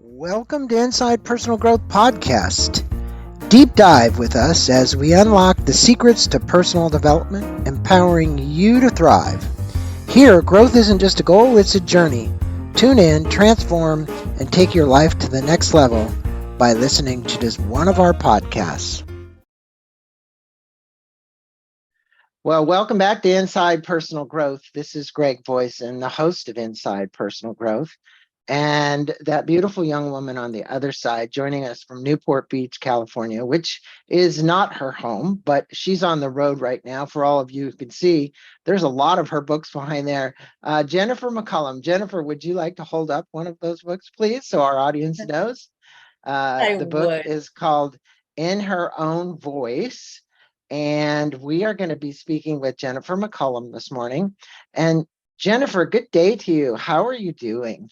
Welcome to Inside Personal Growth Podcast. Deep dive with us as we unlock the secrets to personal development, empowering you to thrive. Here, growth isn't just a goal, it's a journey. Tune in, transform, and take your life to the next level by listening to just one of our podcasts. Well, welcome back to Inside Personal Growth. This is Greg Voisin, the host of Inside Personal Growth. And that beautiful young woman on the other side joining us from Newport Beach, California, which is not her home, but she's on the road right now. For all of you who can see, there's a lot of her books behind there. Jennifer McCollum. Jennifer, would you like to hold up one of those books, please, so our audience knows? The book is called In Her Own Voice. And we are going to be speaking with Jennifer McCollum this morning. And Jennifer, good day to you. How are you doing?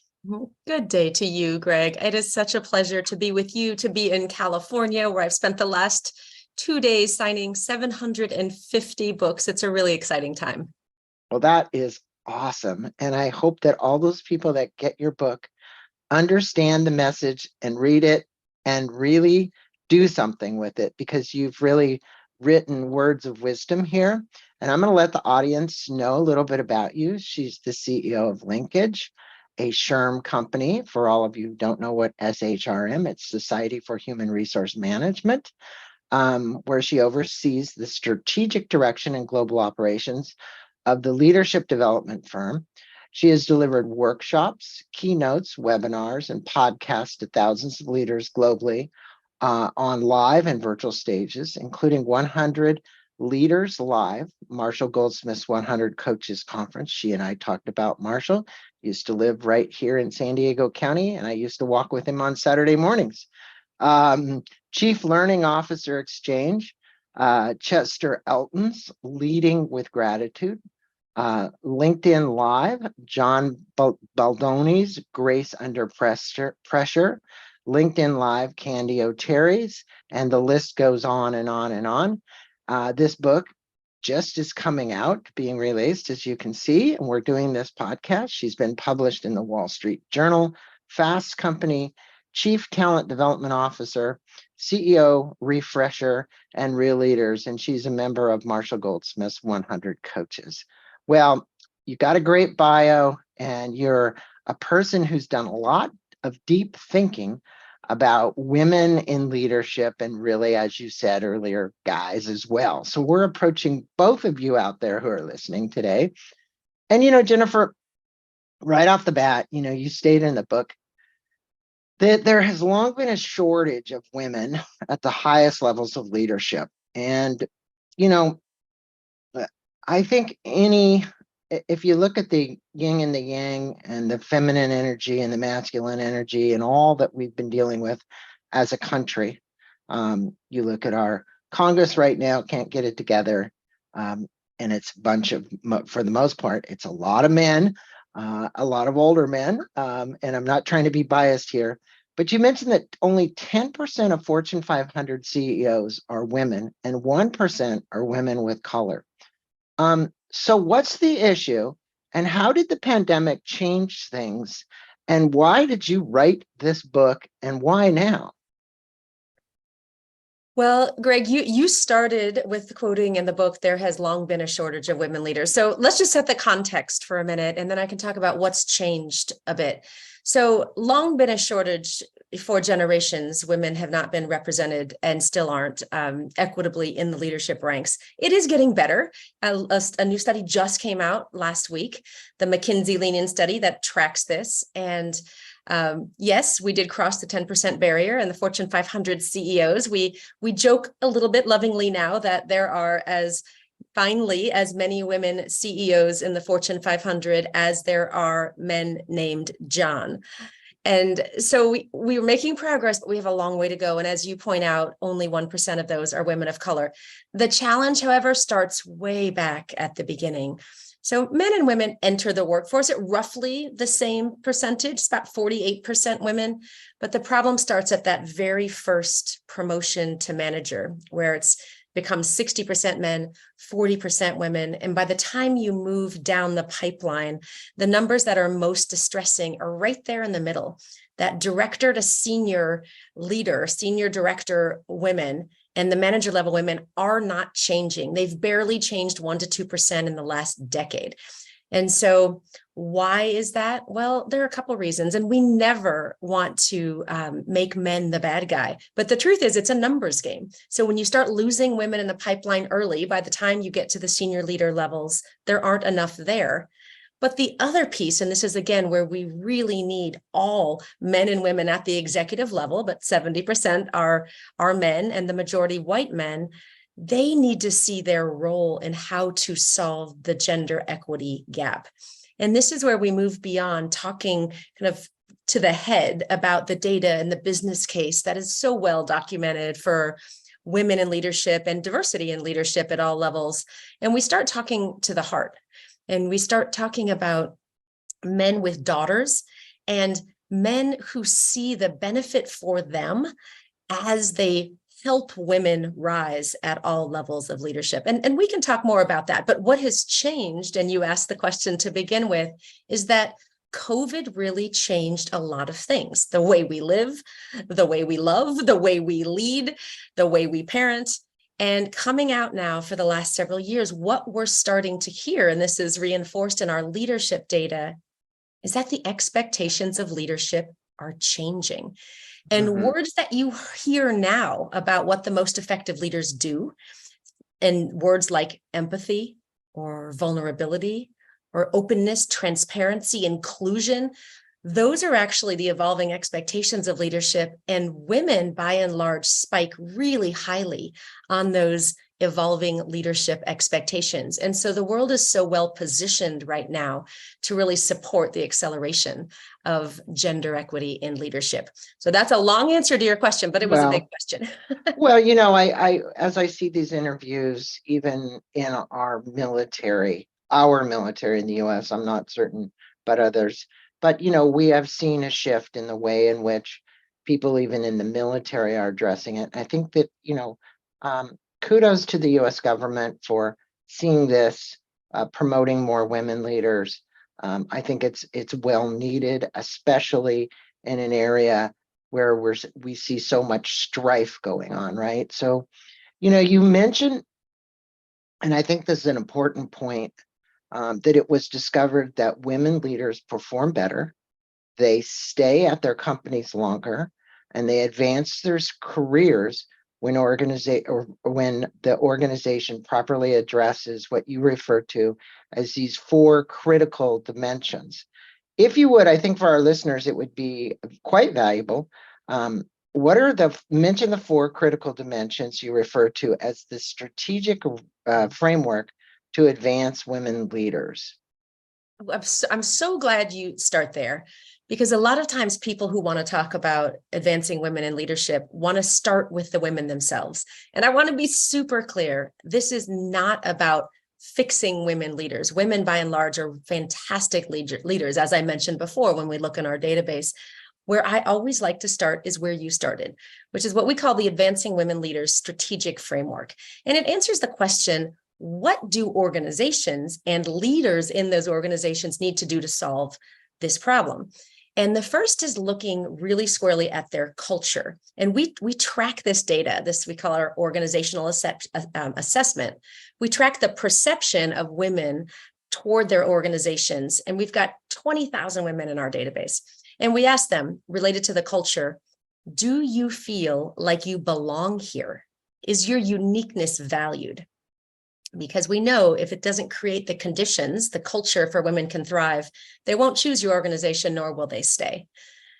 Good day to you, Greg. It is such a pleasure to be with you, to be in California, where I've spent the last 2 days signing 750 books. It's a really exciting time. Well, that is awesome. And I hope that all those people that get your book understand the message and read it and really do something with it, because you've really written words of wisdom here. And I'm going to let the audience know a little bit about you. She's the CEO of Linkage, a SHRM company. For all of you who don't know what SHRM, it's Society for Human Resource Management, where she oversees the strategic direction and global operations of the leadership development firm. She has delivered workshops, keynotes, webinars, and podcasts to thousands of leaders globally on live and virtual stages, including 100 Leaders Live, Marshall Goldsmith's 100 Coaches Conference. She and I talked about Marshall. Used to live right here in San Diego County, and I used to walk with him on Saturday mornings. Chief Learning Officer Exchange, Chester Elton's Leading with Gratitude. LinkedIn Live, John Baldoni's Grace Under Pressure. LinkedIn Live, Candy O'Terry's, and the list goes on and on and on. This book just is coming out, being released, as you can see, and we're doing this podcast. She's been published in the Wall Street Journal, Fast Company, Chief Talent Development Officer, CEO, Refresher, and Real Leaders, and she's a member of Marshall Goldsmith's 100 Coaches. Well, you got a great bio, and you're a person who's done a lot of deep thinking about women in leadership, and really, as you said earlier, guys as well. So we're approaching both of you out there who are listening today. And, Jennifer, right off the bat, you stated in the book that there has long been a shortage of women at the highest levels of leadership. And, I think if you look at the yin and the yang and the feminine energy and the masculine energy and all that we've been dealing with as a country, you look at our Congress right now, can't get it together. And it's a bunch of, for the most part, it's a lot of men, a lot of older men. And I'm not trying to be biased here, but you mentioned that only 10% of Fortune 500 CEOs are women and 1% are women with color. So what's the issue, and how did the pandemic change things, and why did you write this book, and why now? Well, Greg, you started with quoting in the book, there has long been a shortage of women leaders. So let's just set the context for a minute, and then I can talk about what's changed a bit. So long been a shortage for generations. Women have not been represented and still aren't equitably in the leadership ranks. It is getting better. A new study just came out last week, the McKinsey Lean In study that tracks this. And yes, we did cross the 10% barrier in the Fortune 500 CEOs. We joke a little bit lovingly now that there are finally as many women CEOs in the Fortune 500 as there are men named John. And so we were making progress, but we have a long way to go. And as you point out, only 1% of those are women of color. The challenge, however, starts way back at the beginning. So men and women enter the workforce at roughly the same percentage, it's about 48% women, but the problem starts at that very first promotion to manager, where it's becomes 60% men, 40% women. And by the time you move down the pipeline, the numbers that are most distressing are right there in the middle. that director to senior leader, senior director women, and the manager level women are not changing. They've barely changed 1% to 2% in the last decade. And so why is that? Well, there are a couple of reasons, and we never want to make men the bad guy. But the truth is, it's a numbers game. So when you start losing women in the pipeline early, by the time you get to the senior leader levels, there aren't enough there. But the other piece, and this is again where we really need all men and women at the executive level, but 70% are men and the majority white men, they need to see their role in how to solve the gender equity gap. And this is where we move beyond talking kind of to the head about the data and the business case that is so well documented for women in leadership and diversity in leadership at all levels. And we start talking to the heart. And we start talking about men with daughters and men who see the benefit for them as they help women rise at all levels of leadership. And we can talk more about that. But what has changed, and you asked the question to begin with, is that COVID really changed a lot of things. The way we live, the way we love, the way we lead, the way we parent. And coming out now for the last several years, what we're starting to hear, and this is reinforced in our leadership data, is that the expectations of leadership are changing. And words that you hear now about what the most effective leaders do, and words like empathy or vulnerability or openness, transparency, inclusion, those are actually the evolving expectations of leadership, and women by and large spike really highly on those evolving leadership expectations. And so the world is so well positioned right now to really support the acceleration of gender equity in leadership. So that's a long answer to your question, but it was a big question. Well, you know, I as I see these interviews, even in our military in the US, I'm not certain, but others. But, you know, we have seen a shift in the way in which people, even in the military, are addressing it. I think that, you know, kudos to the US government for seeing this, promoting more women leaders. I think it's well needed, especially in an area where we see so much strife going on, right? So, you know, you mentioned, and I think this is an important point, that it was discovered that women leaders perform better, they stay at their companies longer, and they advance their careers when when the organization properly addresses what you refer to as these 4 critical dimensions. If you would, I think for our listeners, it would be quite valuable. Mention the 4 critical dimensions you refer to as the strategic framework to advance women leaders. I'm so glad you start there, because a lot of times people who want to talk about advancing women in leadership want to start with the women themselves. And I want to be super clear. This is not about fixing women leaders. Women, by and large, are fantastic leaders, as I mentioned before, when we look in our database. Where I always like to start is where you started, which is what we call the Advancing Women Leaders Strategic Framework. And it answers the question, what do organizations and leaders in those organizations need to do to solve this problem? And the first is looking really squarely at their culture. And we track this data, this we call our organizational assessment. We track the perception of women toward their organizations. And we've got 20,000 women in our database. And we ask them, related to the culture, do you feel like you belong here? Is your uniqueness valued? Because we know if it doesn't create the conditions, the culture for women can thrive, they won't choose your organization, nor will they stay.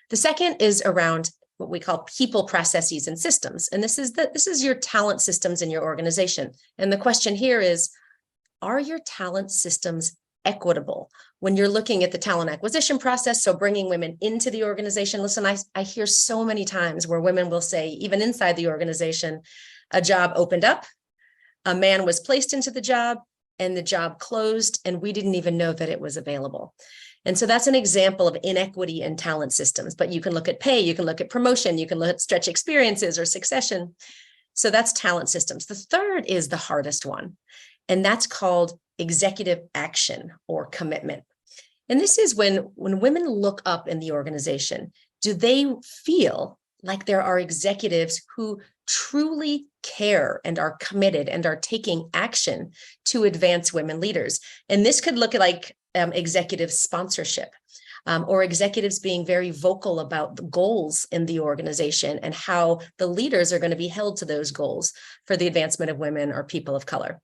The second is around what we call people, processes, and systems. And this is your talent systems in your organization. And the question here is, are your talent systems equitable? When you're looking at the talent acquisition process, so bringing women into the organization, listen, I hear so many times where women will say, even inside the organization, a job opened up, a man was placed into the job, and the job closed, and we didn't even know that it was available. And so that's an example of inequity in talent systems. But you can look at pay, you can look at promotion, you can look at stretch experiences or succession. So that's talent systems. The third is the hardest one, and that's called executive action or commitment. And this is when women look up in the organization, Do they feel like there are executives who truly care and are committed and are taking action to advance women leaders? And this could look like executive sponsorship, or executives being very vocal about the goals in the organization and how the leaders are going to be held to those goals for the advancement of women or people of color.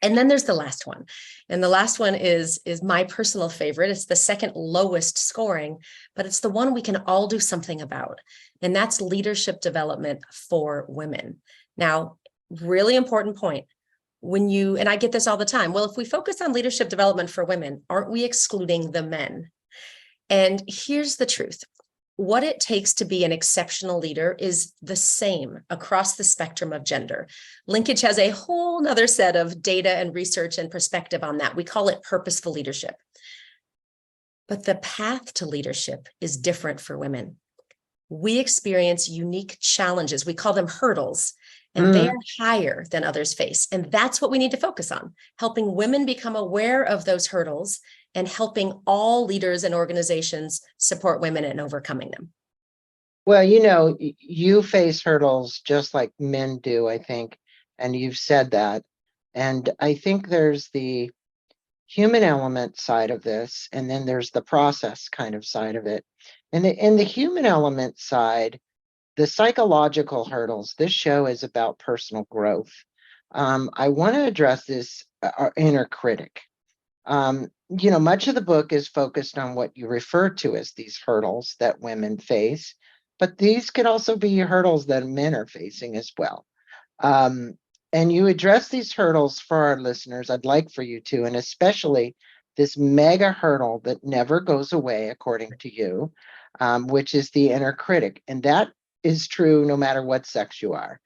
And then there's the last one. And the last one is my personal favorite. It's the second lowest scoring, but it's the one we can all do something about. And that's leadership development for women. Now, really important point. And I get this all the time, well, if we focus on leadership development for women, aren't we excluding the men? And here's the truth. What it takes to be an exceptional leader is the same across the spectrum of gender. Linkage has a whole nother set of data and research and perspective on that. We call it purposeful leadership. But the path to leadership is different for women. We experience unique challenges. We call them hurdles, and they are higher than others face. And that's what we need to focus on, helping women become aware of those hurdles and helping all leaders and organizations support women in overcoming them. Well, you know, you face hurdles just like men do, I think, and you've said that. And I think there's the human element side of this, and then there's the process kind of side of it. And in the human element side, the psychological hurdles, this show is about personal growth. I want to address this our inner critic. You know, much of the book is focused on what you refer to as these hurdles that women face, but these could also be hurdles that men are facing as well. And you address these hurdles for our listeners. I'd like for you to, and especially this mega hurdle that never goes away, according to you, which is the inner critic. And that is true no matter what sex you are.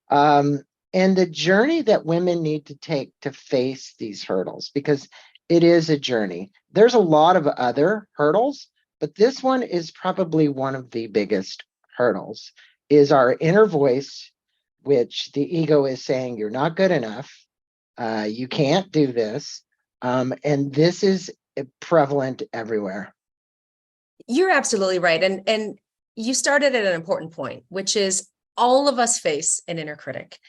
And the journey that women need to take to face these hurdles, because it is a journey. There's a lot of other hurdles, but this one is probably one of the biggest hurdles, is our inner voice, which the ego is saying, you're not good enough. You can't do this. And this is prevalent everywhere. You're absolutely right. And you started at an important point, which is all of us face an inner critic.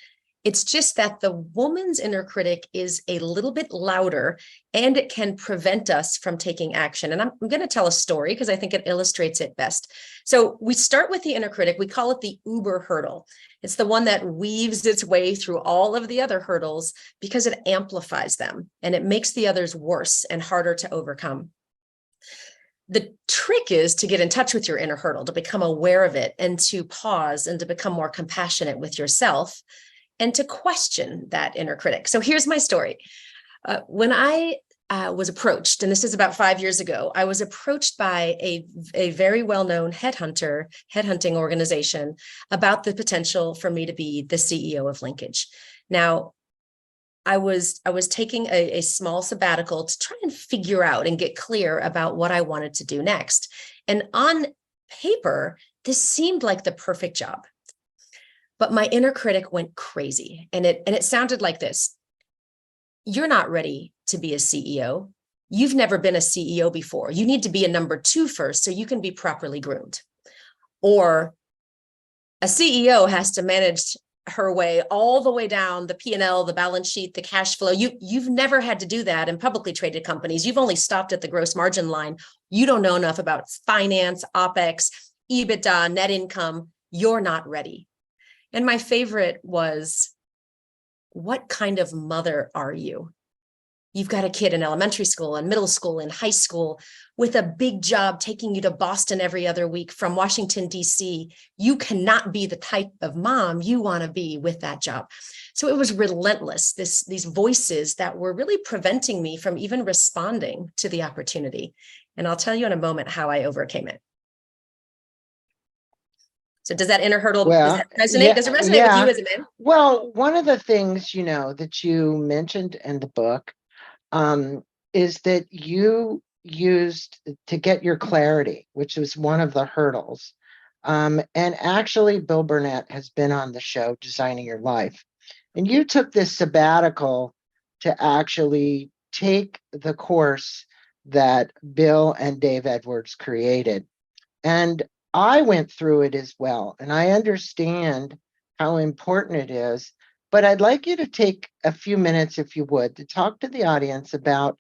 It's just that the woman's inner critic is a little bit louder and it can prevent us from taking action. And I'm going to tell a story because I think it illustrates it best. So we start with the inner critic. We call it the Uber hurdle. It's the one that weaves its way through all of the other hurdles because it amplifies them and it makes the others worse and harder to overcome. The trick is to get in touch with your inner hurdle, to become aware of it and to pause and to become more compassionate with yourself and to question that inner critic. So here's my story. When I was approached, and this is about 5 years ago, I was approached by a very well-known headhunting organization about the potential for me to be the CEO of Linkage. Now, I was taking a small sabbatical to try and figure out and get clear about what I wanted to do next. And on paper, this seemed like the perfect job. But my inner critic went crazy. And it sounded like this. You're not ready to be a CEO. You've never been a CEO before. You need to be a number 2 first so you can be properly groomed. Or a CEO has to manage her way all the way down the P&L, the balance sheet, the cash flow. You've never had to do that in publicly traded companies. You've only stopped at the gross margin line. You don't know enough about finance, OPEX, EBITDA, net income. You're not ready. And my favorite was, what kind of mother are you? You've got a kid in elementary school and middle school and high school with a big job taking you to Boston every other week from Washington, D.C. You cannot be the type of mom you want to be with that job. So it was relentless, these voices that were really preventing me from even responding to the opportunity. And I'll tell you in a moment how I overcame it. So does that inner hurdle, does that resonate? Yeah, does it resonate with you as a man? Well, one of the things, you know, that you mentioned in the book is that you used to get your clarity, which was one of the hurdles. And actually, Bill Burnett has been on the show, Designing Your Life. And you took this sabbatical to actually take the course that Bill and Dave Edwards created. And I went through it as well, and I understand how important it is. But I'd like you to take a few minutes, if you would, to talk to the audience about,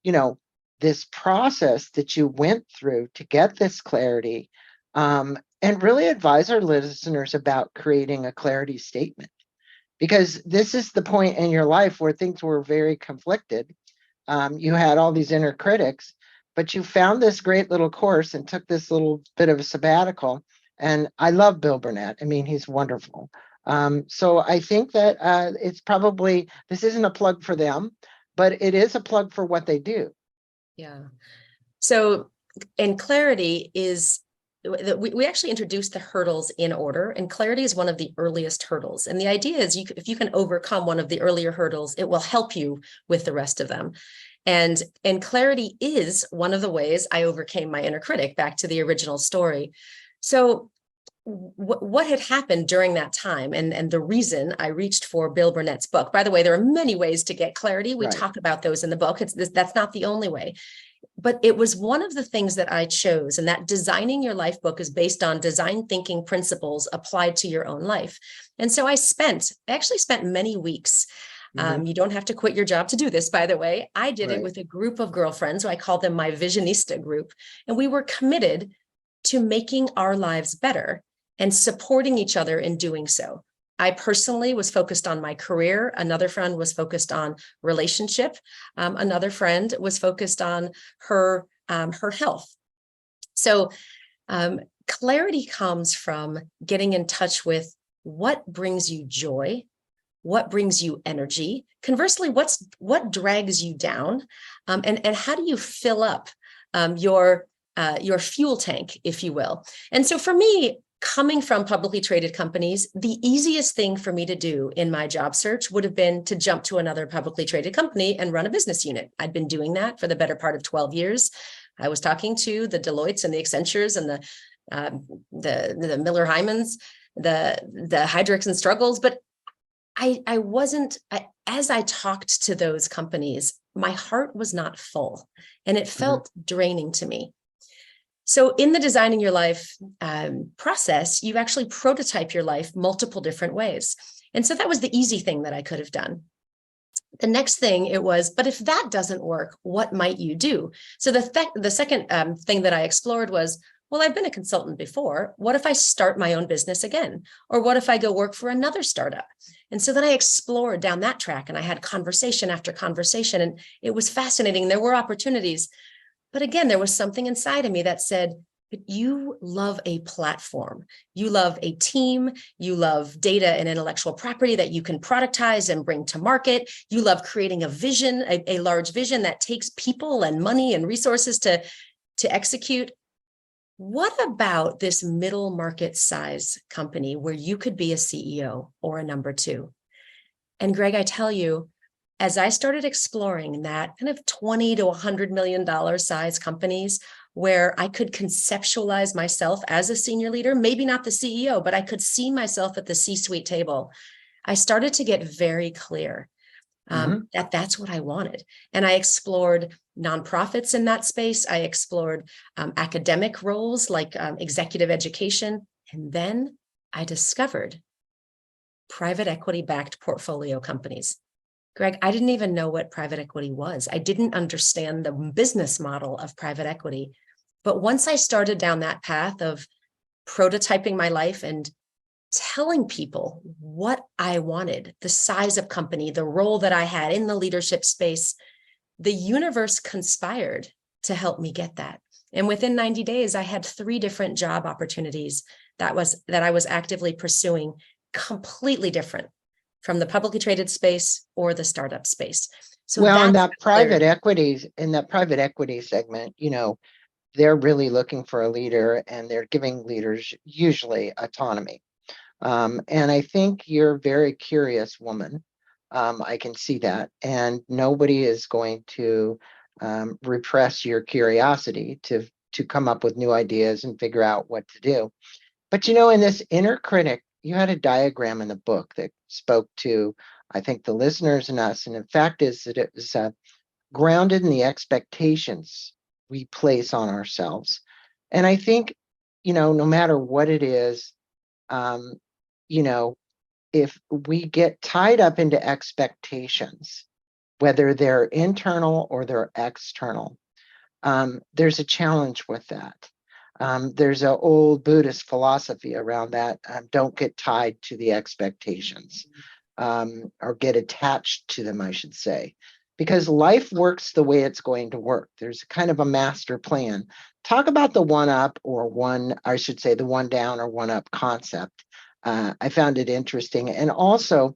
you know, this process that you went through to get this clarity, and really advise our listeners about creating a clarity statement. Because this is the point in your life where things were very conflicted. You had all these inner critics, but you found this great little course and took this little bit of a sabbatical. And I love Bill Burnett. I mean, he's wonderful. So I think that it's probably, this isn't a plug for them, but it is a plug for what they do. Yeah. So, and clarity is, we actually introduced the hurdles in order, and clarity is one of the earliest hurdles. And the idea is if you can overcome one of the earlier hurdles, it will help you with the rest of them. And clarity is one of the ways I overcame my inner critic, back to the original story. So what had happened during that time, and the reason I reached for Bill Burnett's book, by the way, there are many ways to get clarity. We talk about those in the book. That's not the only way. But it was one of the things that I chose, and that Designing Your Life book is based on design thinking principles applied to your own life. And so I actually spent many weeks. You don't have to quit your job to do this, by the way. I did it with a group of girlfriends, so I call them my Visionista group. And we were committed to making our lives better and supporting each other in doing so. I personally was focused on my career. Another friend was focused on relationship. Another friend was focused on her health. So clarity comes from getting in touch with what brings you joy, what brings you energy. Conversely, what drags you down, and how do you fill up your fuel tank, if you will. And so for me, coming from publicly traded companies, the easiest thing for me to do in my job search would have been to jump to another publicly traded company and run a business unit. I'd been doing that for the better part of 12 years. I was talking to the Deloittes and the Accentures and the Miller Hymans, the Heidricks and Struggles, but as I talked to those companies, my heart was not full, and it felt draining to me. So in the Designing Your Life process, you actually prototype your life multiple different ways. And so that was the easy thing that I could have done. The next thing it was, but if that doesn't work, what might you do? So the second thing that I explored was, well, I've been a consultant before. What if I start my own business again? Or what if I go work for another startup? And so then I explored down that track, and I had conversation after conversation, and it was fascinating. There were opportunities. But again, there was something inside of me that said, but you love a platform. You love a team. You love data and intellectual property that you can productize and bring to market. You love creating a vision, a large vision that takes people and money and resources to execute. What about this middle market size company where you could be a CEO or a number two? And Greg, I tell you, as I started exploring that kind of $20 to $100 million size companies where I could conceptualize myself as a senior leader, maybe not the CEO, but I could see myself at the C-suite table, I started to get very clear that that's what I wanted. And I explored nonprofits in that space. I explored academic roles like executive education. And then I discovered private equity-backed portfolio companies. Greg, I didn't even know what private equity was. I didn't understand the business model of private equity. But once I started down that path of prototyping my life and telling people what I wanted, the size of company, the role that I had in the leadership space, the universe conspired to help me get that. And within 90 days, I had 3 different job opportunities that I was actively pursuing, completely different from the publicly traded space or the startup space. So well, in that's that private equity segment, they're really looking for a leader, and they're giving leaders usually autonomy. And I think you're a very curious woman. I can see that. And nobody is going to repress your curiosity to come up with new ideas and figure out what to do. But in this inner critic, you had a diagram in the book that spoke to, I think, the listeners and us. And the fact is that it was grounded in the expectations we place on ourselves. And I think no matter what it is, um, you know, if we get tied up into expectations, whether they're internal or they're external, there's a challenge with that. There's an old Buddhist philosophy around that. Don't get tied to the expectations, or get attached to them, I should say, because life works the way it's going to work. There's kind of a master plan. Talk about the one up or one, I should say, the one down or one up concept. I found it interesting. And also,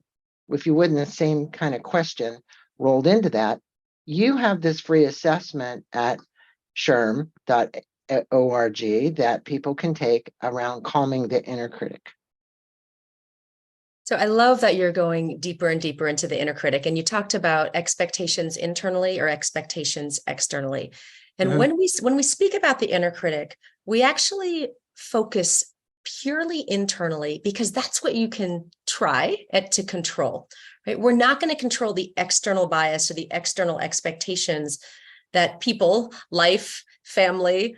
if you would, in the same kind of question rolled into that, you have this free assessment at sherm.org that people can take around calming the inner critic. So I love that you're going deeper and deeper into the inner critic, and you talked about expectations internally or expectations externally. And Mhm. when we speak about the inner critic, we actually focus purely internally because that's what you can try to control, right? We're not going to control the external bias or the external expectations that people, life, family,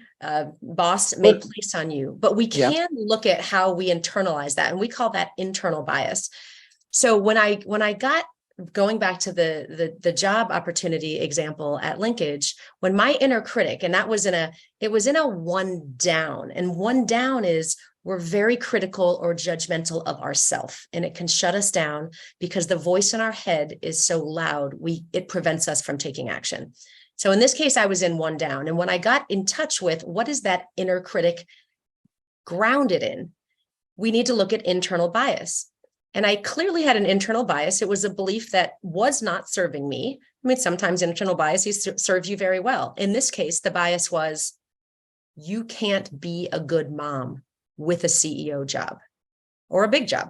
boss may place on you, but we Yeah. can look at how we internalize that, and we call that internal bias. So when I got going back to the job opportunity example at Linkage, when my inner critic, and that was it was in a one down, and one down is we're very critical or judgmental of ourselves, and it can shut us down because the voice in our head is so loud, it prevents us from taking action. So in this case, I was in one down. And when I got in touch with what is that inner critic grounded in, we need to look at internal bias. And I clearly had an internal bias. It was a belief that was not serving me. I mean, sometimes internal biases serve you very well. In this case, the bias was, you can't be a good mom with a CEO job or a big job.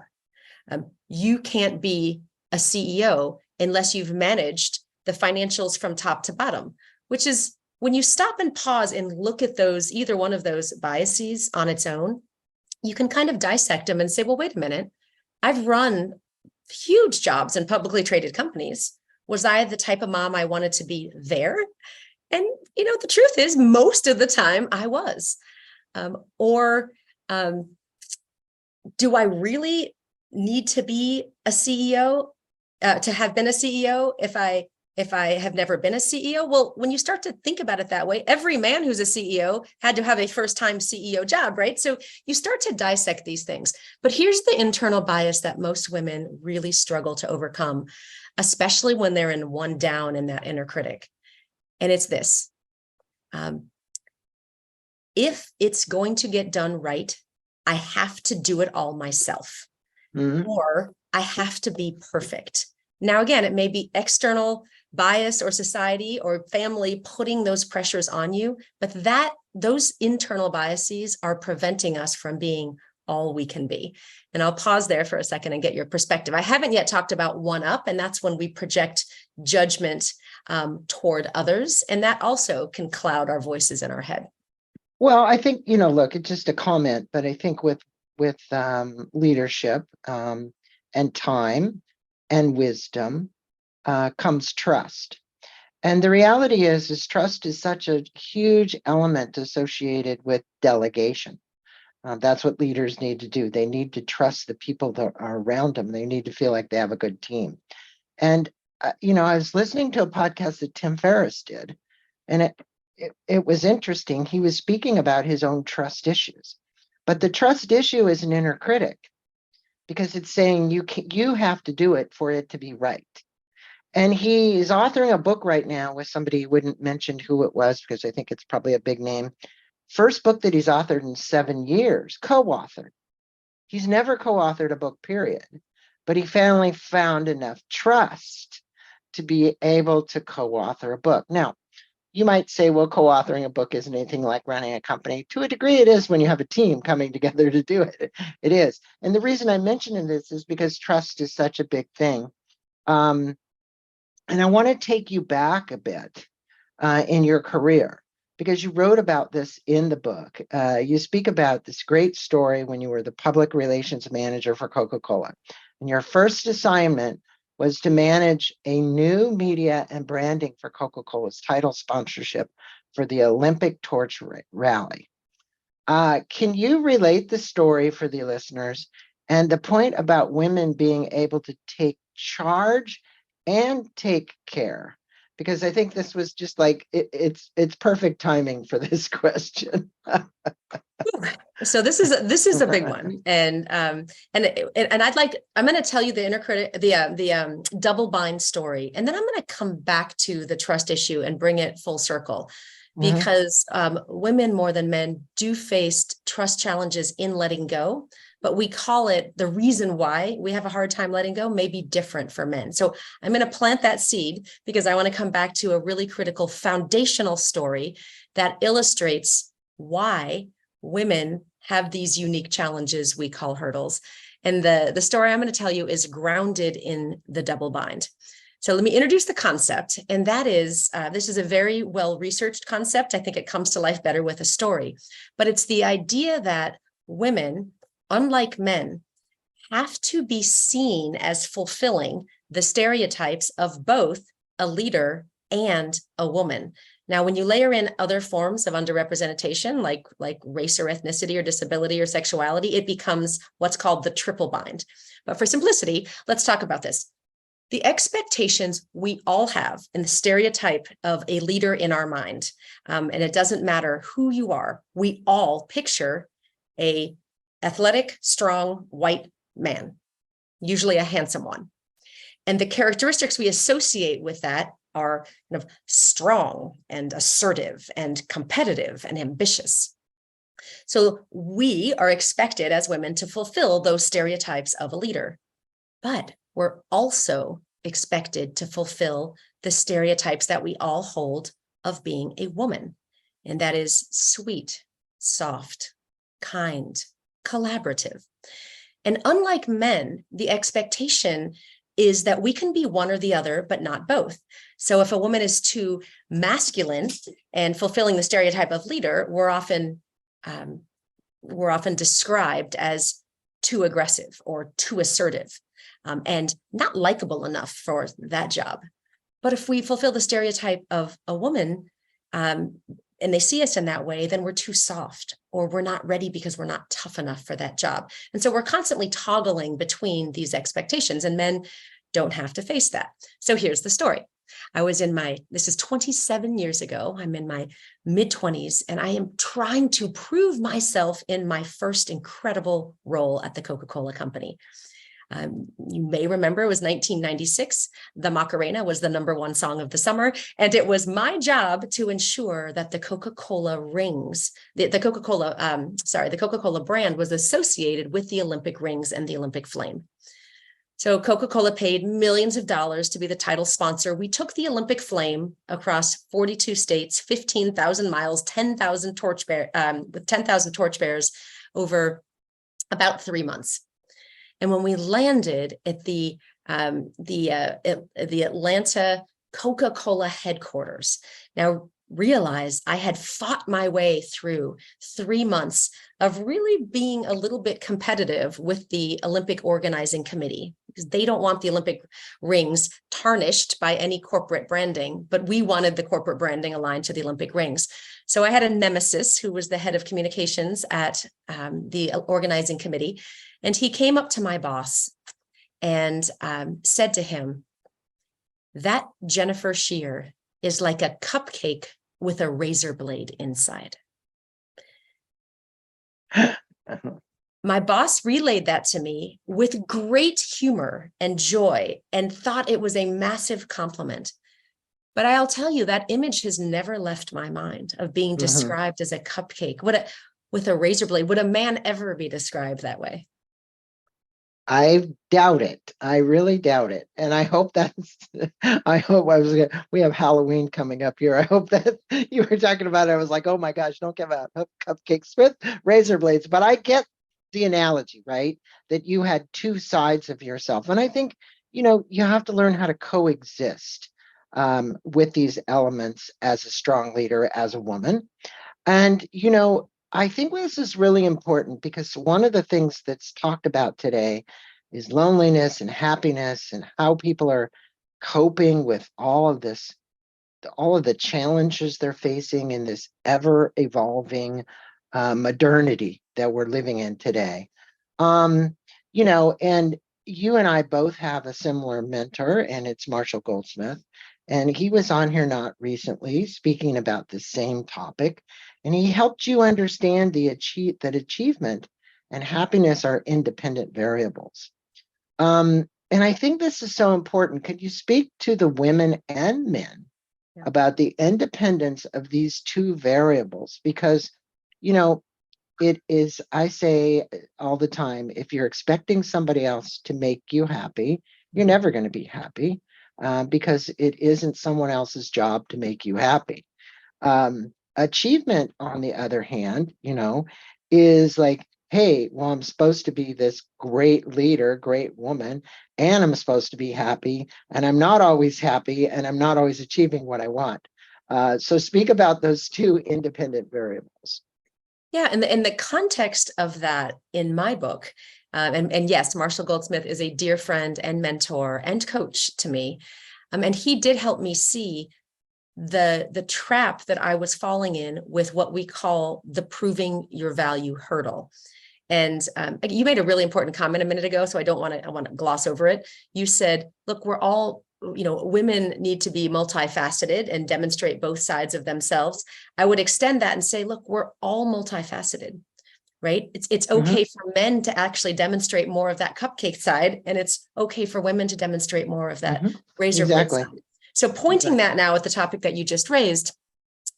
You can't be a CEO unless you've managed the financials from top to bottom, which is when you stop and pause and look at those, either one of those biases on its own, you can kind of dissect them and say, well, wait a minute, I've run huge jobs in publicly traded companies. Was I the type of mom I wanted to be there? And, the truth is most of the time I was. Do I really need to be a CEO, to have been a CEO if I have never been a CEO? Well, when you start to think about it that way, every man who's a CEO had to have a first-time CEO job, right? So you start to dissect these things. But here's the internal bias that most women really struggle to overcome, especially when they're in one down in that inner critic. And it's this. If it's going to get done right, I have to do it all myself. Mhm. Or I have to be perfect. Now, again, it may be external bias or society or family putting those pressures on you, but those internal biases are preventing us from being all we can be. And I'll pause there for a second and get your perspective. I haven't yet talked about one up, and that's when we project judgment toward others. And that also can cloud our voices in our head. Well, I think, look, it's just a comment, but I think with leadership, and time and wisdom, comes trust. And the reality is trust is such a huge element associated with delegation. That's what leaders need to do. They need to trust the people that are around them. They need to feel like they have a good team. And, I was listening to a podcast that Tim Ferriss did, and it was interesting. He was speaking about his own trust issues. But the trust issue is an inner critic because it's saying you have to do it for it to be right. And he is authoring a book right now with somebody, who wouldn't mention who it was because I think it's probably a big name. First book that he's authored in 7 years, co-authored. He's never co-authored a book, period. But he finally found enough trust to be able to co-author a book. Now, you might say, well, co-authoring a book isn't anything like running a company. To a degree, it is when you have a team coming together to do it. It is. And the reason I'm mentioning this is because trust is such a big thing. And I want to take you back a bit in your career, because you wrote about this in the book. You speak about this great story when you were the public relations manager for Coca-Cola. And your first assignment was to manage a new media and branding for Coca-Cola's title sponsorship for the Olympic torch rally. Can you relate the story for the listeners and the point about women being able to take charge and take care? Because I think this was just like it's perfect timing for this question. So this is a big one, and I'm going to tell you the double bind story, and then I'm going to come back to the trust issue and bring it full circle, because women more than men do face trust challenges in letting go, but we call it the reason why we have a hard time letting go may be different for men. So I'm going to plant that seed because I want to come back to a really critical foundational story that illustrates why women have these unique challenges we call hurdles. And the story I'm going to tell you is grounded in the double bind. So let me introduce the concept. And that is, this is a very well-researched concept. I think it comes to life better with a story. But it's the idea that women, unlike men, have to be seen as fulfilling the stereotypes of both a leader and a woman. Now, when you layer in other forms of underrepresentation, like race or ethnicity or disability or sexuality, it becomes what's called the triple bind. But for simplicity, let's talk about this. The expectations we all have in the stereotype of a leader in our mind, and it doesn't matter who you are, we all picture a athletic, strong, white man, usually a handsome one. And the characteristics we associate with that are kind of strong and assertive and competitive and ambitious. So we are expected as women to fulfill those stereotypes of a leader, but we're also expected to fulfill the stereotypes that we all hold of being a woman. And that is sweet, soft, kind, collaborative. And unlike men, the expectation is that we can be one or the other, but not both. So if a woman is too masculine and fulfilling the stereotype of leader, we're often described as too aggressive or too assertive, and not likable enough for that job. But if we fulfill the stereotype of a woman, and they see us in that way, then we're too soft, or we're not ready because we're not tough enough for that job. And so we're constantly toggling between these expectations, and men don't have to face that. So here's the story. This is 27 years ago. I'm in my mid-20s, and I am trying to prove myself in my first incredible role at the Coca-Cola company. You may remember it was 1996. The Macarena was the #1 song of the summer. And it was my job to ensure that the Coca-Cola rings, the Coca-Cola brand was associated with the Olympic rings and the Olympic flame. So Coca-Cola paid millions of dollars to be the title sponsor. We took the Olympic flame across 42 states, 15,000 miles, 10,000 with 10,000 torchbearers over about 3 months. And when we landed at the Atlanta Coca-Cola headquarters, now realize I had fought my way through 3 months of really being a little bit competitive with the Olympic organizing committee, because they don't want the Olympic rings tarnished by any corporate branding, but we wanted the corporate branding aligned to the Olympic rings. So I had a nemesis who was the head of communications at the organizing committee. And he came up to my boss and said to him, "That Jennifer Shear is like a cupcake with a razor blade inside." My boss relayed that to me with great humor and joy and thought it was a massive compliment. But I'll tell you, that image has never left my mind of being described as a cupcake with a razor blade. Would a man ever be described that way? I doubt it. I really doubt it. And I hope we have Halloween coming up here. I hope that you were talking about it. I was like, oh my gosh, don't give out cupcakes with razor blades. But I get the analogy, right? That you had two sides of yourself. And I think, you have to learn how to coexist with these elements as a strong leader, as a woman. And, I think this is really important because one of the things that's talked about today is loneliness and happiness and how people are coping with all of the challenges they're facing in this ever evolving modernity that we're living in today. Um, and you and I both have a similar mentor, and it's Marshall Goldsmith. And he was on here not recently speaking about the same topic. And he helped you understand that achievement and happiness are independent variables. And I think this is so important. Could you speak to the women and men about the independence of these two variables? Because, you know, it is, I say all the time, if you're expecting somebody else to make you happy, you're never going to be happy, because it isn't someone else's job to make you happy. Achievement, on the other hand, is like, hey, well, I'm supposed to be this great leader, great woman, and I'm supposed to be happy, and I'm not always happy, and I'm not always achieving what I want. So speak about those two independent variables. Yeah, and the context of that in my book, and yes, Marshall Goldsmith is a dear friend and mentor and coach to me, and he did help me see the trap that I was falling in with what we call the proving your value hurdle. And you made a really important comment a minute ago, so I want to gloss over it. You said, look, we're all, women need to be multifaceted and demonstrate both sides of themselves. I would extend that and say, look, we're all multifaceted, right? It's okay for men to actually demonstrate more of that cupcake side, and it's okay for women to demonstrate more of that razor blade side. So pointing that now at the topic that you just raised,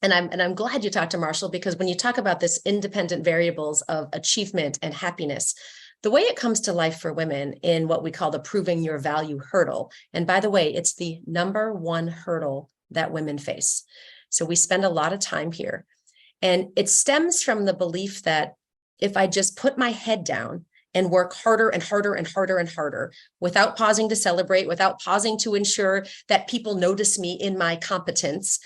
and I'm glad you talked to Marshall, because when you talk about this independent variables of achievement and happiness, the way it comes to life for women in what we call the proving your value hurdle. And by the way, it's the number one hurdle that women face. So we spend a lot of time here. And it stems from the belief that if I just put my head down and work harder and harder and harder and harder, without pausing to celebrate, without pausing to ensure that people notice me in my competence,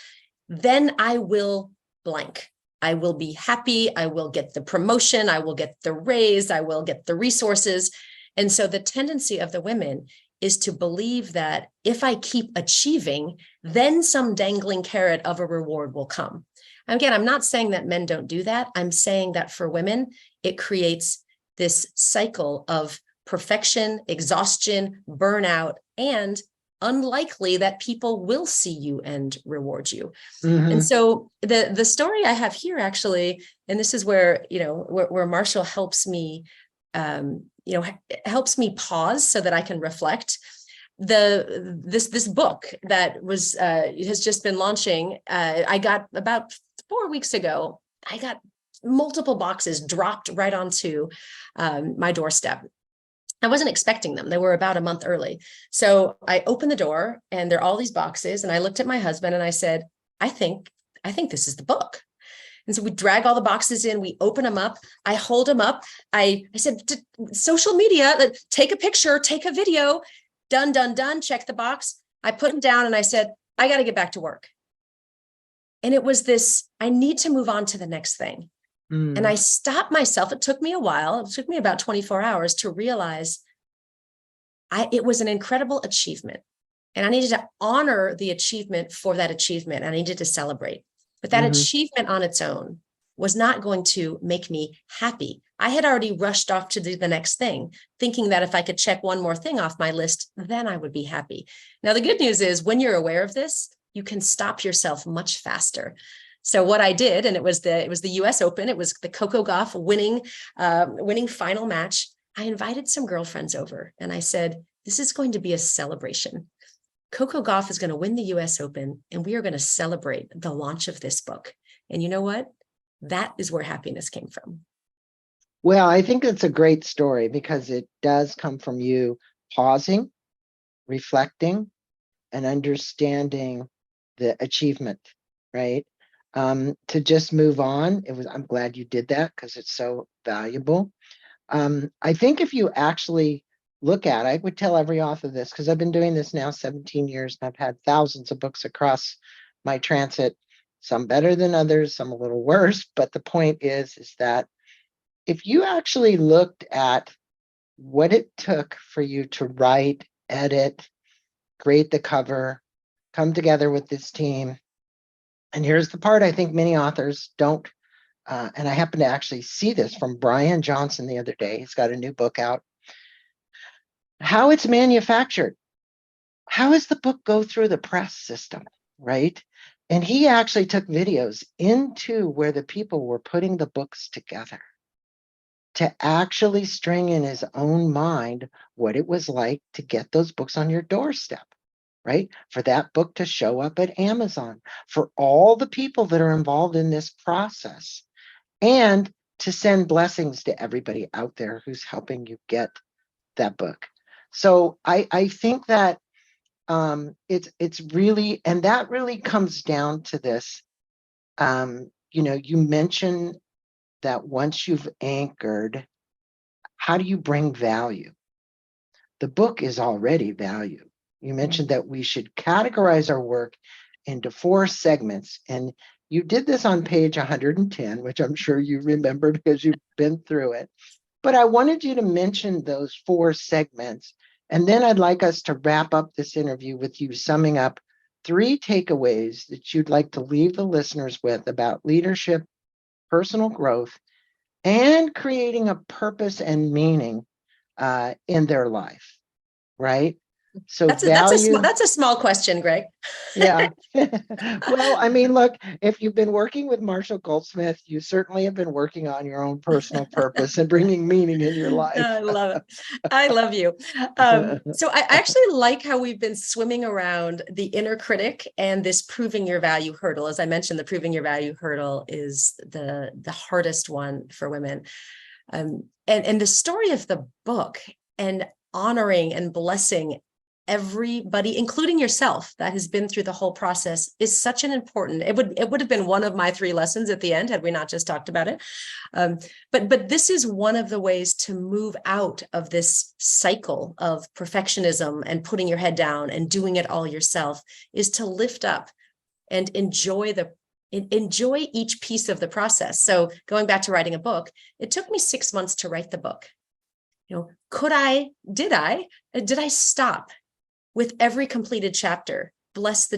then I will blank. I will be happy. I will get the promotion. I will get the raise. I will get the resources. And so the tendency of the women is to believe that if I keep achieving, then some dangling carrot of a reward will come. Again, I'm not saying that men don't do that. I'm saying that for women, it creates this cycle of perfection, exhaustion, burnout, and unlikely that people will see you and reward you. And so the story I have here actually, and this is where, where Marshall helps me, helps me pause so that I can reflect. This book that was has just been launching. I got about 4 weeks ago. I got multiple boxes dropped right onto my doorstep. I wasn't expecting them. They were about a month early. So I opened the door and there are all these boxes. And I looked at my husband and I said, I think this is the book. And so we drag all the boxes in, we open them up, I hold them up. I said, social media, take a picture, take a video, done, check the box. I put them down and I said, I got to get back to work. And it was this, I need to move on to the next thing. And I stopped myself. It took me a while. It took me about 24 hours to realize it was an incredible achievement. And I needed to honor the achievement for that achievement. I needed to celebrate. But that achievement on its own was not going to make me happy. I had already rushed off to do the next thing, thinking that if I could check one more thing off my list, then I would be happy. Now, the good news is when you're aware of this, you can stop yourself much faster. So what I did, and it was the US Open, it was the Coco Gauff winning final match. I invited some girlfriends over and I said, this is going to be a celebration. Coco Gauff is going to win the US Open and we are going to celebrate the launch of this book. And you know what? That is where happiness came from. Well, I think it's a great story because it does come from you pausing, reflecting, and understanding the achievement, right? To just move on. I'm glad you did that because it's so valuable. I think if you actually look at, I would tell every author this because I've been doing this now 17 years and I've had thousands of books across my transit, some better than others, some a little worse. But the point is that if you actually looked at what it took for you to write, edit, create the cover, come together with this team, and here's the part I think many authors don't and I happened to actually see this from Brian Johnson the other day. He's got a new book out. How it's manufactured. How does the book go through the press system, right? And he actually took videos into where the people were putting the books together to actually string in his own mind what it was like to get those books on your doorstep, right? For that book to show up at Amazon, for all the people that are involved in this process, and to send blessings to everybody out there who's helping you get that book. So I think that it's really, and that really comes down to this. You mentioned that once you've anchored, how do you bring value? The book is already value. You mentioned that we should categorize our work into 4 segments, and you did this on page 110, which I'm sure you remember because you've been through it. But I wanted you to mention those 4 segments, and then I'd like us to wrap up this interview with you summing up 3 takeaways that you'd like to leave the listeners with about leadership, personal growth, and creating a purpose and meaning in their life, right? So value. That's a small question, Greg. Yeah. Well, I mean, look, if you've been working with Marshall Goldsmith, you certainly have been working on your own personal purpose and bringing meaning in your life. I love it. I love you. So I actually like how we've been swimming around the inner critic and this proving your value hurdle. As I mentioned, the proving your value hurdle is the hardest one for women. And the story of the book and honoring and blessing everybody, including yourself, that has been through the whole process is such an important, it would have been one of my 3 lessons at the end had we not just talked about it. But this is one of the ways to move out of this cycle of perfectionism and putting your head down and doing it all yourself, is to lift up and enjoy each piece of the process. So going back to writing a book, it took me 6 months to write the book. Did I stop with every completed chapter, bless the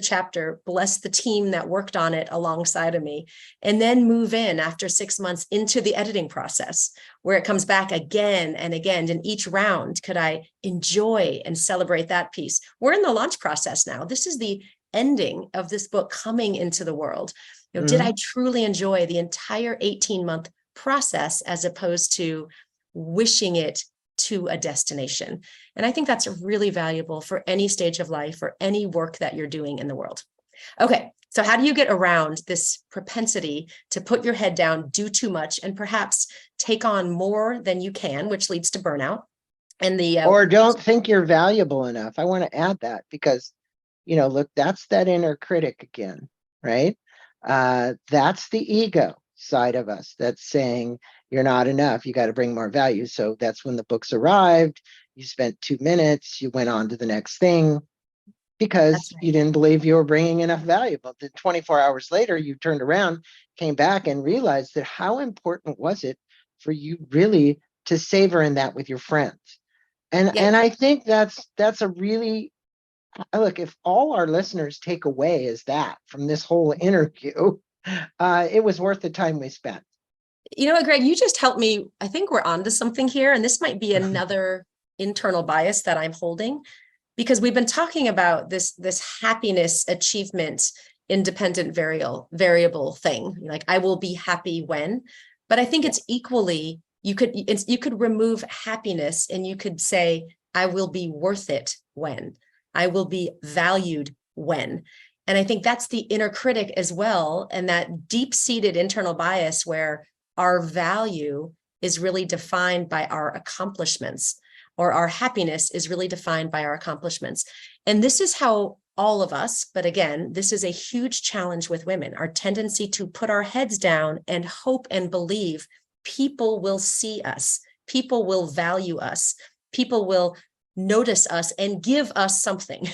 team that worked on it alongside of me, and then move in after 6 months into the editing process where it comes back again and again. And each round, could I enjoy and celebrate that piece? We're in the launch process now. This is the ending of this book coming into the world. Did I truly enjoy the entire 18-month process as opposed to wishing it to a destination? And I think that's really valuable for any stage of life or any work that you're doing in the world. Okay, so how do you get around this propensity to put your head down, do too much, and perhaps take on more than you can, which leads to burnout? And or don't think you're valuable enough. I want to add that because, look, that's that inner critic again, right? That's the ego side of us that's saying you're not enough. You got to bring more value. So that's when the books arrived. You spent 2 minutes. You went on to the next thing because you didn't believe you were bringing enough value. But then 24 hours later, you turned around, came back, and realized that how important was it for you really to savor in that with your friends. And I think that's a really, look, if all our listeners take away is that from this whole interview, it was worth the time we spent. You know what, Greg, you just helped me. I think we're onto something here. And this might be another internal bias that I'm holding, because we've been talking about this happiness, achievement, independent variable thing. Like, I will be happy when, but I think it's equally, you could remove happiness and you could say, I will be worth it when, I will be valued when. And I think that's the inner critic as well. And that deep-seated internal bias where our value is really defined by our accomplishments, or our happiness is really defined by our accomplishments. And this is how all of us, but again, this is a huge challenge with women, our tendency to put our heads down and hope and believe people will see us, people will value us, people will notice us and give us something,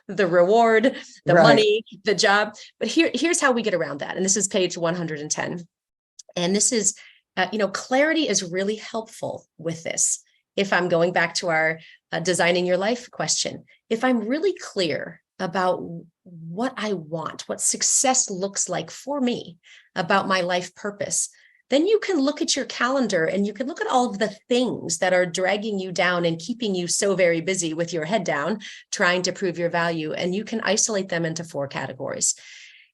the reward, the money, the job. But here's how we get around that. And this is page 110. And this is, clarity is really helpful with this. If I'm going back to our designing your life question, if I'm really clear about what I want, what success looks like for me, about my life purpose, then you can look at your calendar and you can look at all of the things that are dragging you down and keeping you so very busy with your head down, trying to prove your value. And you can isolate them into 4 categories.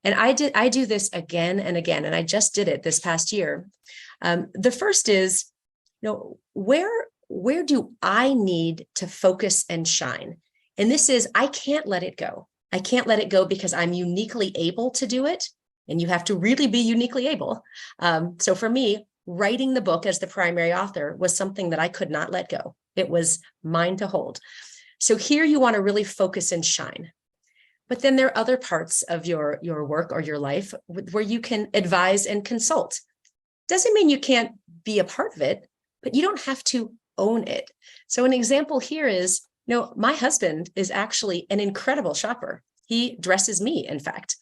And I do this again and again, and I just did it this past year. The first is, where do I need to focus and shine? And this is, I can't let it go. I can't let it go because I'm uniquely able to do it. And you have to really be uniquely able. So for me, writing the book as the primary author was something that I could not let go. It was mine to hold. So here you want to really focus and shine. But then there are other parts of your work or your life where you can advise and consult. Doesn't mean you can't be a part of it, but you don't have to own it. So an example here is, my husband is actually an incredible shopper. He dresses me, in fact.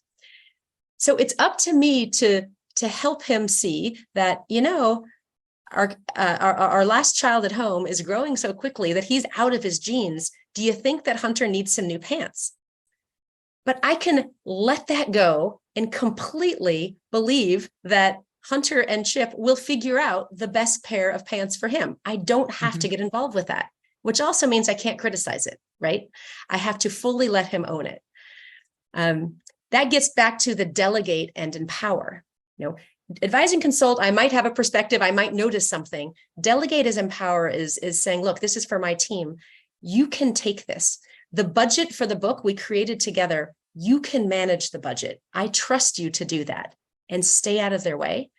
So it's up to me to help him see that, our last child at home is growing so quickly that he's out of his jeans. Do you think that Hunter needs some new pants? But I can let that go and completely believe that Hunter and Chip will figure out the best pair of pants for him. I don't have to get involved with that, which also means I can't criticize it, right? I have to fully let him own it. That gets back to the delegate and empower. Advise and consult, I might have a perspective, I might notice something. Delegate as empower is saying, look, this is for my team. You can take this. The budget for the book we created together, you can manage the budget. I trust you to do that and stay out of their way.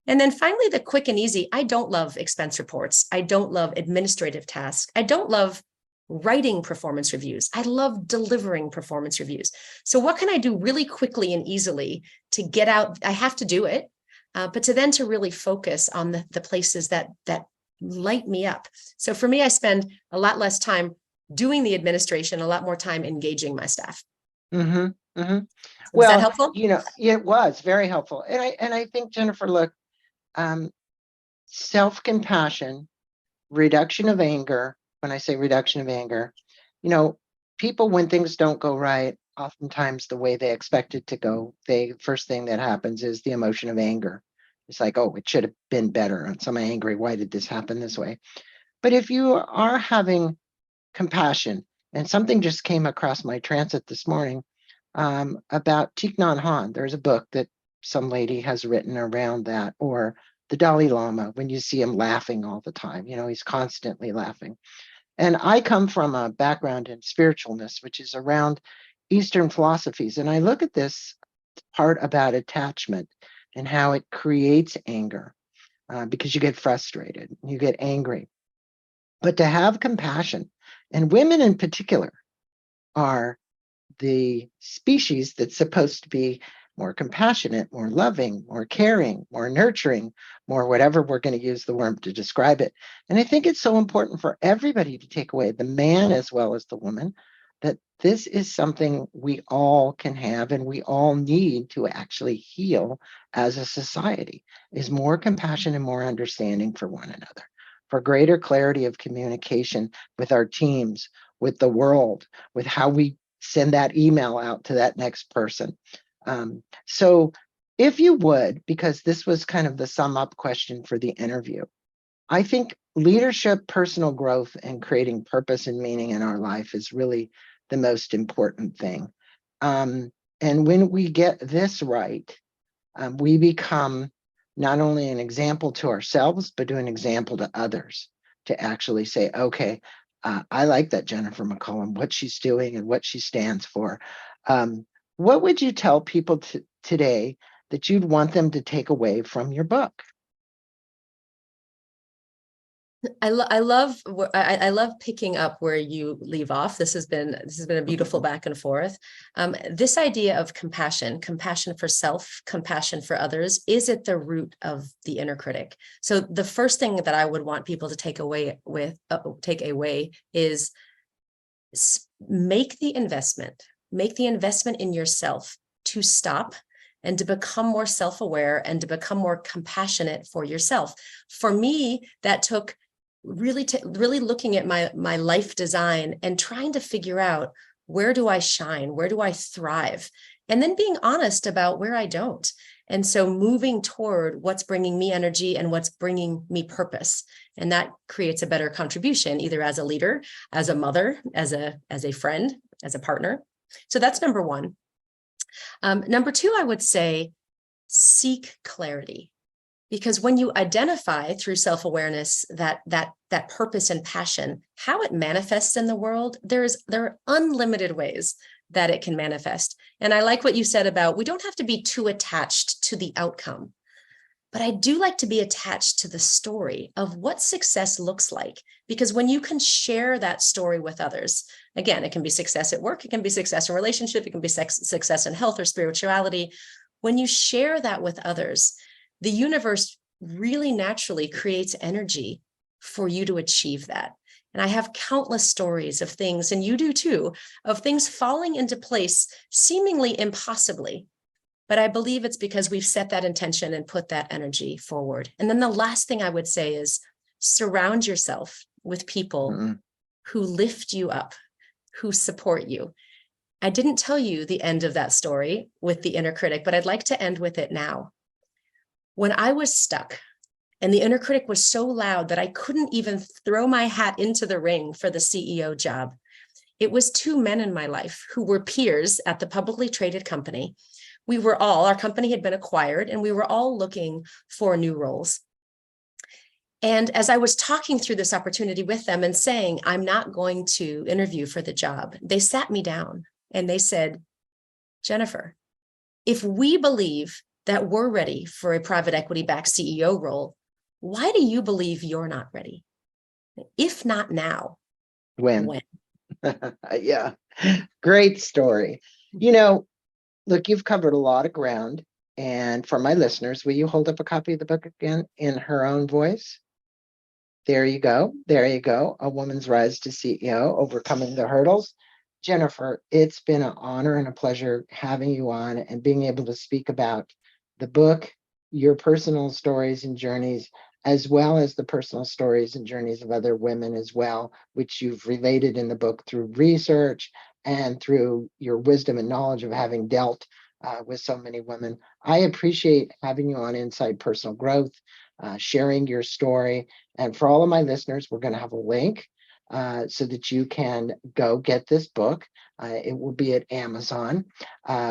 And then finally, the quick and easy. I don't love expense reports. I don't love administrative tasks. I don't love writing performance reviews. I love delivering performance reviews. So what can I do really quickly and easily to get out? I have to do it, but to really focus on the places that light me up. So for me, I spend a lot less time doing the administration, a lot more time engaging my staff. Mm-hmm. Mm-hmm. Was that helpful? It was very helpful. And I think, Jennifer, look, self-compassion, reduction of anger. When I say reduction of anger, people, when things don't go right, oftentimes the way they expect it to go, first thing that happens is the emotion of anger. It's like, oh, it should have been better. And so I'm angry. Why did this happen this way? But if you are having compassion, and something just came across my transit this morning about Thich Nhat Hanh. There's a book that some lady has written around that, or the Dalai Lama, when you see him laughing all the time, he's constantly laughing. And I come from a background in spiritualness, which is around Eastern philosophies. And I look at this part about attachment and how it creates anger because you get frustrated, you get angry. But to have compassion, and women in particular are the species that's supposed to be more compassionate, more loving, more caring, more nurturing, more whatever we're going to use the word to describe it. And I think it's so important for everybody to take away, the man as well as the woman, that this is something we all can have and we all need to actually heal as a society, is more compassion and more understanding for one another, for greater clarity of communication with our teams, with the world, with how we send that email out to that next person. So if you would, because this was kind of the sum up question for the interview, I think leadership, personal growth, and creating purpose and meaning in our life is really the most important thing. And when we get this right, we become not only an example to ourselves, but an example to others, to actually say, okay, I like that Jennifer McCollum, what she's doing and what she stands for. What would you tell people today that you'd want them to take away from your book? I love picking up where you leave off. This has been a beautiful back and forth. This idea of compassion for self, compassion for others, is at the root of the inner critic. So the first thing that I would want people to take away is make the investment in yourself to stop and to become more self-aware and to become more compassionate for yourself. For me, that took really looking at my life design and trying to figure out, where do I shine? Where do I thrive? And then being honest about where I don't. And so moving toward what's bringing me energy and what's bringing me purpose. And that creates a better contribution, either as a leader, as a mother, as a friend, as a partner. So that's number one. Number two, I would say, seek clarity. Because when you identify through self-awareness that purpose and passion, how it manifests in the world, there are unlimited ways that it can manifest. And I like what you said about, we don't have to be too attached to the outcome, but I do like to be attached to the story of what success looks like. Because when you can share that story with others, again, it can be success at work, it can be success in relationship, it can be success in health or spirituality. When you share that with others, the universe really naturally creates energy for you to achieve that. And I have countless stories of things, and you do too, of things falling into place seemingly impossibly. But I believe it's because we've set that intention and put that energy forward. And then the last thing I would say is surround yourself with people who lift you up, who support you. I didn't tell you the end of that story with the inner critic, but I'd like to end with it now. When I was stuck and the inner critic was so loud that I couldn't even throw my hat into the ring for the CEO job, it was two men in my life who were peers at the publicly traded company. Our company had been acquired, and we were all looking for new roles. And as I was talking through this opportunity with them and saying, I'm not going to interview for the job, they sat me down and they said, Jennifer, if we believe that we're ready for a private equity-backed CEO role, why do you believe you're not ready? If not now, when? Yeah, great story. Look, you've covered a lot of ground. And for my listeners, will you hold up a copy of the book again in her own voice? There you go. There you go. A Woman's Rise to CEO, Overcoming the Hurdles. Jennifer, it's been an honor and a pleasure having you on and being able to speak about the book, your personal stories and journeys, as well as the personal stories and journeys of other women as well, which you've related in the book through research and through your wisdom and knowledge of having dealt with so many women. I appreciate having you on Inside Personal Growth, sharing your story. And for all of my listeners, we're going to have a link so that you can go get this book. It will be at Amazon.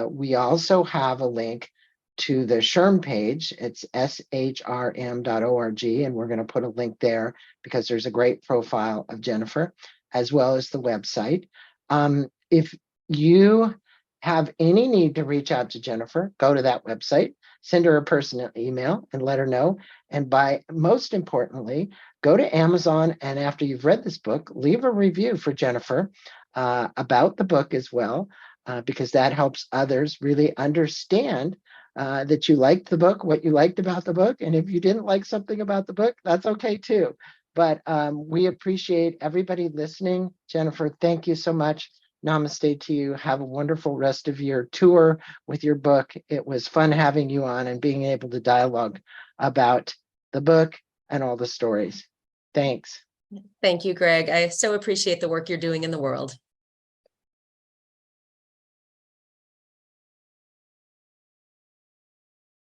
We also have a link to the SHRM page. It's shrm.org, and we're going to put a link there because there's a great profile of Jennifer, as well as the website. If you have any need to reach out to Jennifer, go to that website, send her a personal email and let her know. And most importantly, go to Amazon, and after you've read this book, leave a review for Jennifer about the book as well, because that helps others really understand that you liked the book, what you liked about the book. And if you didn't like something about the book, that's okay too. But we appreciate everybody listening. Jennifer, thank you so much. Namaste to you. Have a wonderful rest of your tour with your book. It was fun having you on and being able to dialogue about the book and all the stories. Thanks. Thank you, Greg. I so appreciate the work you're doing in the world.